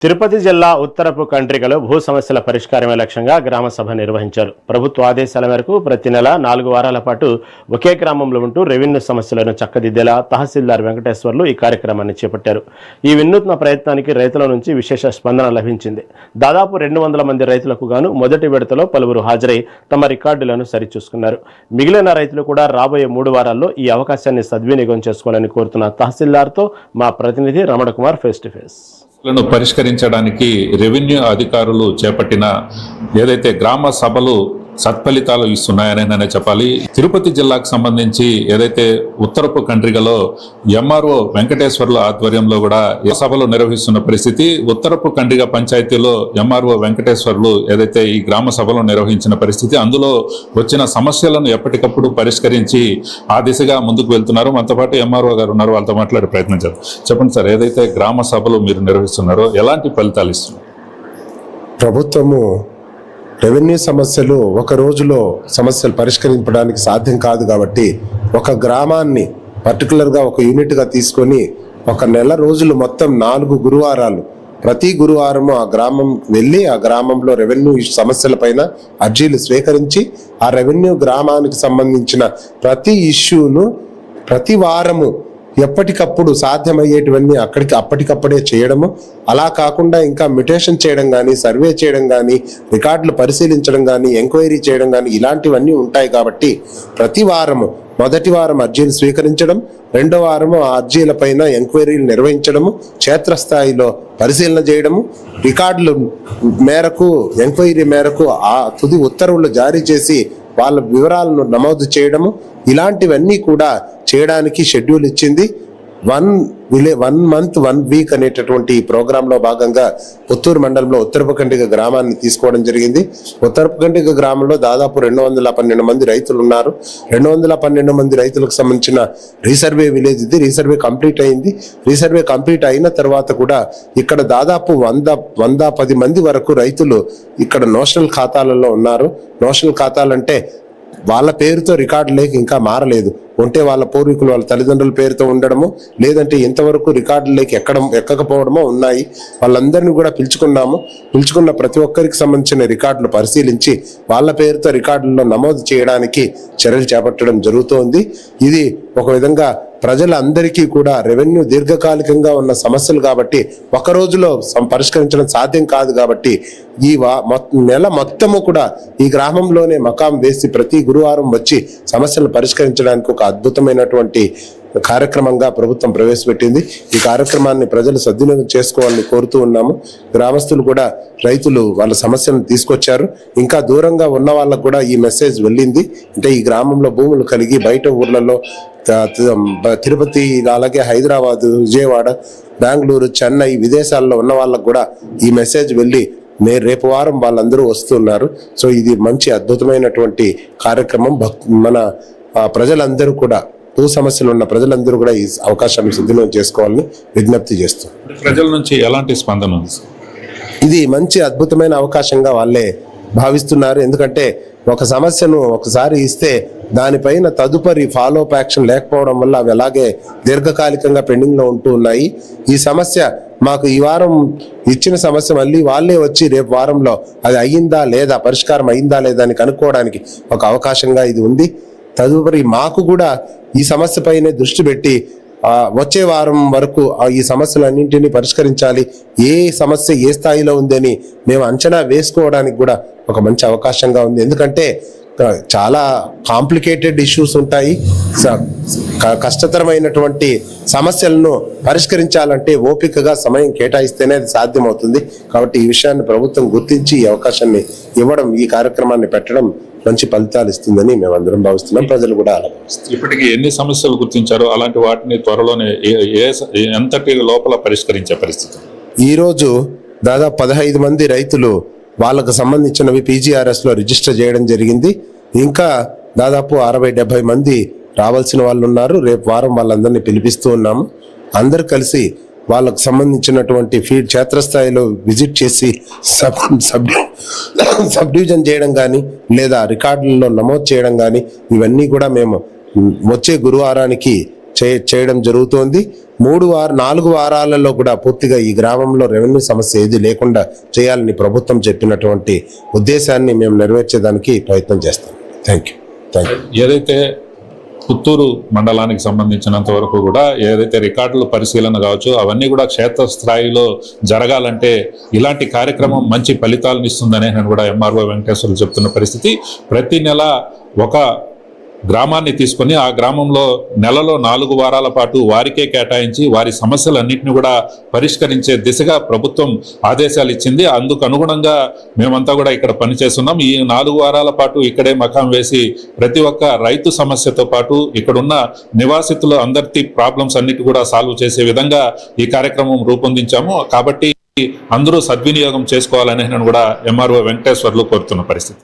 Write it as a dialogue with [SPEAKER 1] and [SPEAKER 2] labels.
[SPEAKER 1] తిరుపతి జిల్లా ఉత్తరపు కండ్రికలో భూ సమస్యల పరిష్కారమే లక్ష్యంగా గ్రామ సభ నిర్వహించారు. ప్రభుత్వ ఆదేశాల మేరకు ప్రతి నెల 4 వారాల పాటు ఒకే గ్రామంలో ఉంటూ రెవెన్యూ సమస్యలను చక్కదిద్దేలా తహసీల్దార్ వెంకటేశ్వర్లు ఈ కార్యక్రమాన్ని చేపట్టారు. ఈ వినూత్న ప్రయత్నానికి రైతుల నుంచి విశేష స్పందన లభించింది. దాదాపు 200 మంది రైతులకు గాను మొదటి విడతలో పలువురు హాజరై తమ రికార్డులను సరిచూసుకున్నారు. మిగిలిన రైతులు కూడా రాబోయే 3 వారాల్లో ఈ అవకాశాన్ని సద్వినియోగం చేసుకోవాలని కోరుతున్న తహసీల్దార్తో మా ప్రతినిధి Ramana Kumar face to face.
[SPEAKER 2] పరిష్కరించడానికి రెవెన్యూ అధికారులు చేపట్టిన ఏదైతే గ్రామ సభలు సత్ఫలితాలు ఇస్తున్నాయని చెప్పాలి. తిరుపతి జిల్లాకు సంబంధించి ఏదైతే ఉత్తరపు కండ్రికలో ఎంఆర్ఓ వెంకటేశ్వర్ల ఆధ్వర్యంలో కూడా సభలు నిర్వహిస్తున్న పరిస్థితి. ఉత్తరపు కండ్రిక పంచాయతీలో ఎంఆర్ఓ వెంకటేశ్వర్లు ఏదైతే ఈ గ్రామ సభలు నిర్వహించిన పరిస్థితి, అందులో వచ్చిన సమస్యలను ఎప్పటికప్పుడు పరిష్కరించి ఆ దిశగా ముందుకు వెళ్తున్నారు. మనతో పాటు ఎంఆర్ఓ గారు ఉన్నారు, వాళ్ళతో మాట్లాడే ప్రయత్నం చేద్దాం. చెప్పండి సార్, ఏదైతే గ్రామ సభలు మీరు నిర్వహిస్తున్నారో ఎలాంటి ఫలితాలు ఇస్తున్నారు?
[SPEAKER 3] ప్రభుత్వము రెవెన్యూ సమస్యలు ఒక రోజులో సమస్యలు పరిష్కరించడానికి సాధ్యం కాదు కాబట్టి ఒక గ్రామాన్ని పర్టికులర్గా ఒక యూనిట్గా తీసుకొని ఒక నెల రోజులు మొత్తం 4 గురువారాలు ప్రతి గురువారము ఆ గ్రామం వెళ్ళి ఆ గ్రామంలో రెవెన్యూ సమస్యలపైన అర్జీలు స్వీకరించి ఆ రెవెన్యూ గ్రామానికి సంబంధించిన ప్రతి ఇష్యూను ప్రతి వారము ఎప్పటికప్పుడు సాధ్యమయ్యేటివన్నీ అప్పటికప్పుడే చేయడము, అలా కాకుండా ఇంకా మ్యుటేషన్ చేయడం కానీ, సర్వే చేయడం కానీ, రికార్డులు పరిశీలించడం కానీ, ఎంక్వైరీ చేయడం కానీ ఇలాంటివన్నీ ఉంటాయి. కాబట్టి ప్రతి వారము మొదటి వారం అర్జీలు స్వీకరించడం, రెండో వారము ఆ అర్జీల పైన ఎంక్వైరీలు నిర్వహించడము, క్షేత్రస్థాయిలో పరిశీలన చేయడము, రికార్డుల మేరకు ఎంక్వైరీ మేరకు ఆ తుది ఉత్తర్వులు జారీ చేసి వాళ్ళ వివరాలను నమోదు చేయడము, ఇలాంటివన్నీ కూడా చేయడానికి షెడ్యూల్ ఇచ్చింది. 1 మంత్ 1 వీక్ అనేటటువంటి ఈ ప్రోగ్రాంలో భాగంగా పుత్తూరు మండలంలో ఉత్తరపు కండ్రిక గ్రామాన్ని తీసుకోవడం జరిగింది. ఉత్తరపు కండ్రిక గ్రామంలో దాదాపు 212 మంది రైతులు ఉన్నారు. 212 మంది రైతులకు సంబంధించిన రీసర్వే విలేజ్ ఇది. రీసర్వే కంప్లీట్ అయింది. రీసర్వే కంప్లీట్ అయిన తర్వాత కూడా ఇక్కడ దాదాపు 110 మంది వరకు రైతులు ఇక్కడ నోషనల్ ఖాతాలలో ఉన్నారు. నోషనల్ ఖాతాలంటే వాళ్ళ పేరుతో రికార్డులేకి ఇంకా మారలేదు, ఉంటే వాళ్ళ పూర్వీకులు వాళ్ళ తల్లిదండ్రుల పేరుతో ఉండడము, లేదంటే ఇంతవరకు రికార్డులేకి ఎక్కకపోవడమో ఉన్నాయి. వాళ్ళందరినీ కూడా పిలుచుకున్న ప్రతి ఒక్కరికి సంబంధించిన రికార్డులు పరిశీలించి వాళ్ళ పేరుతో రికార్డుల్లో నమోదు చేయడానికి చర్యలు చేపట్టడం జరుగుతోంది. ఇది ఒక విధంగా ప్రజలందరికీ కూడా రెవెన్యూ దీర్ఘకాలికంగా ఉన్న సమస్యలు కాబట్టి ఒక రోజులో పరిష్కరించడం సాధ్యం కాదు. కాబట్టి ఈ నెల మొత్తము కూడా ఈ గ్రామంలోనే మకాం వేసి ప్రతి గురువారం వచ్చి సమస్యలు పరిష్కరించడానికి ఒక అద్భుతమైనటువంటి కార్యక్రమంగా ప్రభుత్వం ప్రవేశపెట్టింది. ఈ కార్యక్రమాన్ని ప్రజలు సద్వినియోగం చేసుకోవాలని కోరుతూ ఉన్నాము. గ్రామస్తులు కూడా రైతులు వాళ్ళ సమస్యలను తీసుకొచ్చారు. ఇంకా దూరంగా ఉన్న వాళ్ళకు కూడా ఈ మెసేజ్ వెళ్ళింది. అంటే ఈ గ్రామంలో భూములు కలిగి బయట ఊర్లలో తిరుపతి, అలాగే హైదరాబాద్, విజయవాడ, బెంగళూరు, చెన్నై, విదేశాల్లో ఉన్న వాళ్ళకు కూడా ఈ మెసేజ్ వెళ్ళి రేపు వారం వాళ్ళందరూ వస్తున్నారు. సో ఇది మంచి అద్భుతమైనటువంటి కార్యక్రమం. మన ప్రజలందరూ కూడా భూ సమస్యలు ఉన్న ప్రజలందరూ కూడా ఈ అవకాశాన్ని సద్వినియోగం చేసుకోవాలని విజ్ఞప్తి చేస్తాం.
[SPEAKER 2] ప్రజల నుంచి ఎలాంటి స్పందన ఉంది?
[SPEAKER 3] ఇది మంచి అద్భుతమైన అవకాశంగా వాళ్ళే భావిస్తున్నారు. ఎందుకంటే ఒక సమస్యను ఒకసారి ఇస్తే దానిపైన తదుపరి ఫాలో అప్ యాక్షన్ లేకపోవడం వల్ల అవి అలాగే దీర్ఘకాలికంగా పెండింగ్లో ఉంటూ ఉన్నాయి. ఈ సమస్య మాకు ఈ వారం ఇచ్చిన సమస్య మళ్ళీ వాళ్ళే వచ్చి రేపు వారంలో అది అయ్యిందా లేదా, పరిష్కారం అయిందా లేదా అని కనుక్కోవడానికి ఒక అవకాశంగా ఇది ఉంది. తదుపరి మాకు కూడా ఈ సమస్య పైనే దృష్టి పెట్టి వచ్చే వారం వరకు ఈ సమస్యలన్నింటినీ పరిష్కరించాలి, ఏ సమస్య ఏ స్థాయిలో ఉందని మేము అంచనా వేసుకోవడానికి కూడా ఒక మంచి అవకాశంగా ఉంది. ఎందుకంటే చాలా కాంప్లికేటెడ్ ఇష్యూస్ ఉంటాయి. కష్టతరమైనటువంటి సమస్యలను పరిష్కరించాలంటే ఓపికగా సమయం కేటాయిస్తేనే అది సాధ్యమవుతుంది. కాబట్టి ఈ విషయాన్ని ప్రభుత్వం గుర్తించి ఈ అవకాశాన్ని ఇవ్వడం, ఈ కార్యక్రమాన్ని పెట్టడం మంచి ఫలితాలు ఇస్తుందని మేమందరం భావిస్తున్నాం. ప్రజలు కూడా అలా భావిస్తున్నారు.
[SPEAKER 2] ఇప్పటికీ ఎన్ని సమస్యలు గుర్తించారో అలాంటి వాటిని త్వరలోనే ఎంతటి లోపల పరిష్కరించే పరిస్థితి?
[SPEAKER 3] ఈరోజు దాదాపు 15 మంది రైతులు వాళ్ళకు సంబంధించినవి PGRSలో రిజిస్టర్ చేయడం జరిగింది. ఇంకా దాదాపు 60-70 మంది రావాల్సిన వాళ్ళు ఉన్నారు. రేపు వారం వాళ్ళందరినీ పిలిపిస్తూ ఉన్నాము. అందరు కలిసి వాళ్ళకు సంబంధించినటువంటి ఫీల్డ్ క్షేత్రస్థాయిలో విజిట్ చేసి సబ్ డివిజన్ చేయడం కానీ, లేదా రికార్డులలో నమోదు చేయడం కానీ, ఇవన్నీ కూడా మేము వచ్చే గురువారానికి చేయడం జరుగుతోంది. 4 వారాలలో కూడా పూర్తిగా ఈ గ్రామంలో రెవెన్యూ సమస్య ఏది లేకుండా చేయాలని ప్రభుత్వం చెప్పినటువంటి ఉద్దేశాన్ని మేము నెరవేర్చేదానికి ప్రయత్నం చేస్తాం. Thank you.
[SPEAKER 2] ఏదైతే పుత్తూరు మండలానికి సంబంధించినంత వరకు కూడా ఏదైతే రికార్డుల పరిశీలన కావచ్చు అవన్నీ కూడా క్షేత్రస్థాయిలో జరగాలంటే ఇలాంటి కార్యక్రమం మంచి ఫలితాలను ఇస్తుందనే నేను కూడా ఎంఆర్ఓ వెంకటేశ్వర్లు చెప్తున్న పరిస్థితి. ప్రతి నెల ఒక గ్రామాన్ని తీసుకొని ఆ గ్రామంలో నెలలో 4 వారాల పాటు వారికే కేటాయించి వారి సమస్యలన్నింటినీ కూడా పరిష్కరించే దిశగా ప్రభుత్వం ఆదేశాలు ఇచ్చింది. అందుకు అనుగుణంగా మేమంతా కూడా ఇక్కడ పనిచేస్తున్నాం. ఈ 4 వారాల పాటు ఇక్కడే మకాం వేసి ప్రతి ఒక్క రైతు సమస్యతో పాటు ఇక్కడున్న నివాసితులు అందరి ప్రాబ్లమ్స్ అన్నిటి కూడా సాల్వ్ చేసే విధంగా ఈ కార్యక్రమం రూపొందించాము. కాబట్టి అందరూ సద్వినియోగం చేసుకోవాలని నేను కూడా ఎంఆర్ఓ వెంకటేశ్వర్లు కోరుతున్న పరిస్థితి.